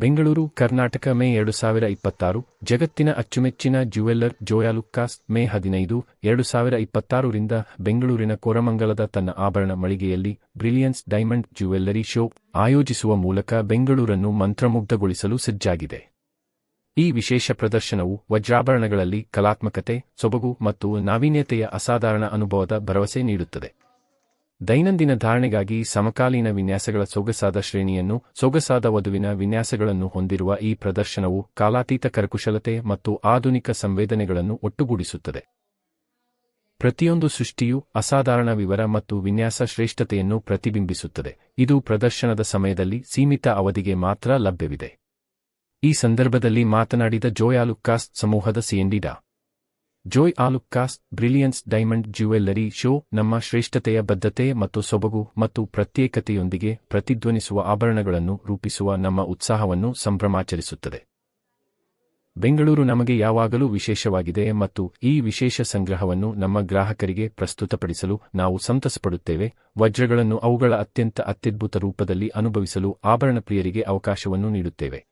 ಬೆಂಗಳೂರು ಕರ್ನಾಟಕ ಮೇ 2026 ಜಗತ್ತಿನ ಅಚ್ಚುಮೆಚ್ಚಿನ ಜ್ಯುವೆಲ್ಲರ್ ಜೋಯಾಲುಕ್ಕಾಸ್ ಮೇ 15, 2026 ರಿಂದ ಬೆಂಗಳೂರಿನ ಕೋರಮಂಗಲದ ತನ್ನ ಆಭರಣ ಮಳಿಗೆಯಲ್ಲಿ ಬ್ರಿಲಿಯನ್ಸ್ ಡೈಮಂಡ್ ಜ್ಯುವೆಲ್ಲರಿ ಶೋ ಆಯೋಜಿಸುವ ಮೂಲಕ ಬೆಂಗಳೂರನ್ನು ಮಂತ್ರಮುಗ್ಧಗೊಳಿಸಲು ಸಜ್ಜಾಗಿದೆ. ಈ ವಿಶೇಷ ಪ್ರದರ್ಶನವು ವಜ್ರಾಭರಣಗಳಲ್ಲಿ ಕಲಾತ್ಮಕತೆ, ಸೊಬಗು ಮತ್ತು ನಾವೀನ್ಯತೆಯ ಅಸಾಧಾರಣ ಅನುಭವದ ಭರವಸೆ ನೀಡುತ್ತದೆ. ದೈನಂದಿನ ಧಾರಣೆಗಾಗಿ ಸಮಕಾಲೀನ ವಿನ್ಯಾಸಗಳ ಸೊಗಸಾದ ಶ್ರೇಣಿಯನ್ನು, ಸೊಗಸಾದ ವಧುವಿನ ವಿನ್ಯಾಸಗಳನ್ನು ಹೊಂದಿರುವ ಈ ಪ್ರದರ್ಶನವು ಕಾಲಾತೀತ ಕರಕುಶಲತೆ ಮತ್ತು ಆಧುನಿಕ ಸಂವೇದನೆಗಳನ್ನು ಒಟ್ಟುಗೂಡಿಸುತ್ತದೆ. ಪ್ರತಿಯೊಂದು ಸೃಷ್ಟಿಯೂ ಅಸಾಧಾರಣ ವಿವರ ಮತ್ತು ವಿನ್ಯಾಸ ಶ್ರೇಷ್ಠತೆಯನ್ನು ಪ್ರತಿಬಿಂಬಿಸುತ್ತದೆ. ಇದು ಪ್ರದರ್ಶನದ ಸಮಯದಲ್ಲಿ ಸೀಮಿತ ಅವಧಿಗೆ ಮಾತ್ರ ಲಭ್ಯವಿದೆ. ಈ ಸಂದರ್ಭದಲ್ಲಿ ಮಾತನಾಡಿದ ಜೋಯಾಲುಕ್ಕಾಸ್ ಸಮೂಹದ ಸಿಎಂಡಿ ಡಾ. Joy Alukkas, brilliance diamond jewellery show ನಮ್ಮ ಶ್ರೇಷ್ಠತೆಯ ಬದ್ಧತೆ ಮತ್ತು ಸೊಬಗು ಮತ್ತು ಪ್ರತ್ಯೇಕತೆಯೊಂದಿಗೆ ಪ್ರತಿಧ್ವನಿಸುವ ಆಭರಣಗಳನ್ನು ರೂಪಿಸುವ ನಮ್ಮ ಉತ್ಸಾಹವನ್ನು ಸಂಭ್ರಮಾಚರಿಸುತ್ತದೆ. ಬೆಂಗಳೂರು ನಮಗೆ ಯಾವಾಗಲೂ ವಿಶೇಷವಾಗಿದೆ ಮತ್ತು ಈ ವಿಶೇಷ ಸಂಗ್ರಹವನ್ನು ನಮ್ಮ ಗ್ರಾಹಕರಿಗೆ ಪ್ರಸ್ತುತಪಡಿಸಲು ನಾವು ಸಂತಸಪಡುತ್ತೇವೆ. ವಜ್ರಗಳನ್ನು ಅವುಗಳ ಅತ್ಯದ್ಭುತ ರೂಪದಲ್ಲಿ ಅನುಭವಿಸಲು ಆಭರಣ ಪ್ರಿಯರಿಗೆ ಅವಕಾಶವನ್ನು ನೀಡುತ್ತೇವೆ.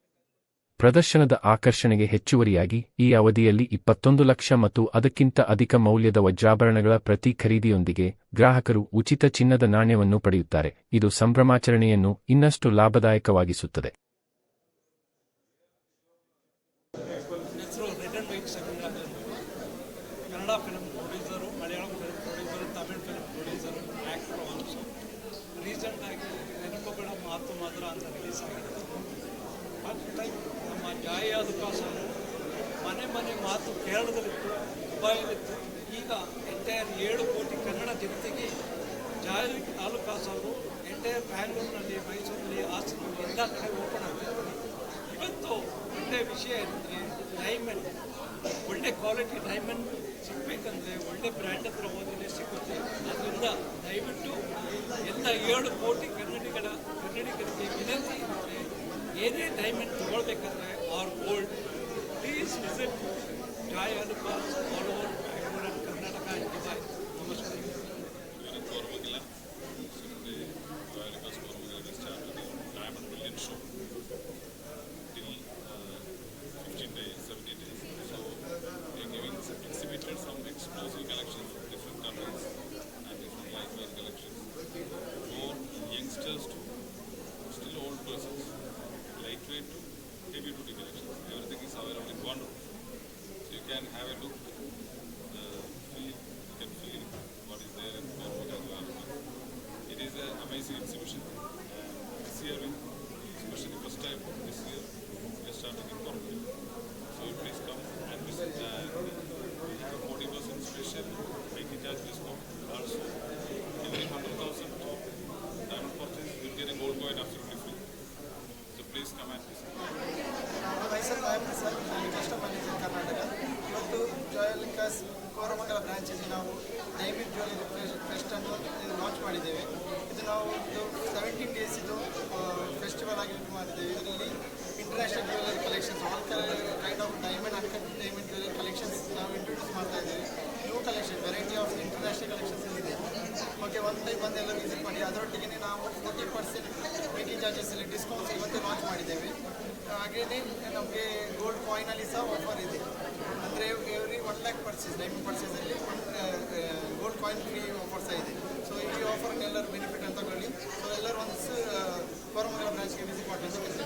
ಪ್ರದರ್ಶನದ ಆಕರ್ಷಣೆಗೆ ಹೆಚ್ಚುವರಿಯಾಗಿ ಈ ಅವಧಿಯಲ್ಲಿ 21 ಲಕ್ಷ ಮತ್ತು ಅದಕ್ಕಿಂತ ಅಧಿಕ ಮೌಲ್ಯದ ವಜ್ರಾಭರಣಗಳ ಪ್ರತಿ ಖರೀದಿಯೊಂದಿಗೆ ಗ್ರಾಹಕರು ಉಚಿತ ಚಿನ್ನದ ನಾಣ್ಯವನ್ನು ಪಡೆಯುತ್ತಾರೆ. ಇದು ಸಂಭ್ರಮಾಚರಣೆಯನ್ನು ಇನ್ನಷ್ಟು ಲಾಭದಾಯಕವಾಗಿಸುತ್ತದೆ. ನಮ್ಮ ಜಾಯ್ ಆಲುಕ್ಕಾಸನ್ನು ಮನೆ ಮಾತು ಕೇರಳದಲ್ಲಿತ್ತು, ದುಬೈಯಲ್ಲಿತ್ತು. ಈಗ ಎಂಟೈರ್ 7 ಕೋಟಿ ಕನ್ನಡ ಜನತೆಗೆ ಜಾಯ್ ಆಲುಕ್ಕಾಸ್ ಅವರು ಎಂಟೈರ್ ಬ್ಯಾಂಗ್ಳೂರಿನಲ್ಲಿ, ಮೈಸೂರಲ್ಲಿ, ಹಾಸನಲ್ಲಿ ಎಲ್ಲ ಕಡೆ ಓಪನ್ ಆಗ್ತಿದ್ದಾರೆ. ಇವತ್ತು ಒಳ್ಳೆಯ ವಿಷಯ ಏನಂದರೆ ಡೈಮಂಡ್, ಒಳ್ಳೆ ಕ್ವಾಲಿಟಿ ಡೈಮಂಡ್ ಸಿಗಬೇಕಂದ್ರೆ ಒಳ್ಳೆ ಬ್ರ್ಯಾಂಡ್ ಹತ್ರ ಹೋದರೆ ಸಿಗುತ್ತೆ. ಅದರಿಂದ ದಯವಿಟ್ಟು ಎಲ್ಲ 7 ಕೋಟಿ ಕನ್ನಡಿಗರಿಗೆ ವಿನಂತಿ ಇರುತ್ತೆ, ಏನೇ ಡೈಮಂಡ್ ತಗೊಳ್ಬೇಕಂದ್ರೆ or gold, please visit Joy Alukkas all over Bangalore and Karnataka and Dubai. ನಮಸ್ಕಾರ. Lightweight to heavy duty collections. Everything is available in one room. So you can have a look, feel, you can feel what is there in Coromandel. It is an amazing exhibition. This year, especially first time this year, we are starting in Coromandel. So you please come and visit. We have a 40% special making charge discount. Also, every 100,000 diamond purchase, you will get a gold coin absolutely free. So please come and visit. Myself, I am Prasad. I am customer manager in Karnataka. ಇವತ್ತು ಜೋಯಾಲುಕ್ಕಾಸ್ ಕೋರಮಂಗಲ ಬ್ರಾಂಚಲ್ಲಿ ನಾವು diamond jewellery fest ಅನ್ನು launch ಮಾಡಿದ್ದೇವೆ. ಇದು ನಾವು 17 days ಇದು festival ಆಗಿ ಮಾಡಿದ್ದೇವೆ. ಇದರಲ್ಲಿ international jewellery collections, all kind of diamond uncut diamond jewellery collections ನಾವು ಇಂಟ್ರೊಡ್ಯೂಸ್ ಮಾಡ್ತಾ ಇದ್ದೇವೆ. New collection, variety of international collections ಇದೆ. ಓಕೆ, ಒಂದು ಟೈಮ್ ಬಂದೆಲ್ಲ ವಿಸಿಟ್ ಮಾಡಿ. ಅದರೊಟ್ಟಿಗೆ ನಾವು 40% ಮೇಕಿಂಗ್ ಚಾರ್ಜಸ್ಸಲ್ಲಿ ಡಿಸ್ಕೌಂಟ್ಸ್ ಇವತ್ತು ಲಾಂಚ್ ಮಾಡಿದ್ದೇವೆ. ಹಾಗೆಯೇ ನಮಗೆ ಗೋಲ್ಡ್ ಕಾಯಿನಲ್ಲಿ ಸಹ ಆಫರ್ ಇದೆ. ಅಂದರೆ ಎವ್ರಿ 1 lakh ಪರ್ಚೇಸ್, ಡೈಮಂಡ್ ಪರ್ಚೇಸಲ್ಲಿ ಗೋಲ್ಡ್ ಕಾಯಿನ್ ಫ್ರೀ ಆಫರ್ ಸಹ ಇದೆ. ಸೊ ಈ ಆಫರ್ನೆಲ್ಲರೂ ಬೆನಿಫಿಟ್ ಅಂತ ತಗೊಳ್ಳಿ. ಸೊ ಎಲ್ಲರೂ ಒಂದು ಕೋರಮಂಗಲ ಬ್ರಾಂಚ್ಗೆ ವಿಸಿಟ್ ಮಾಡಬೇಕು.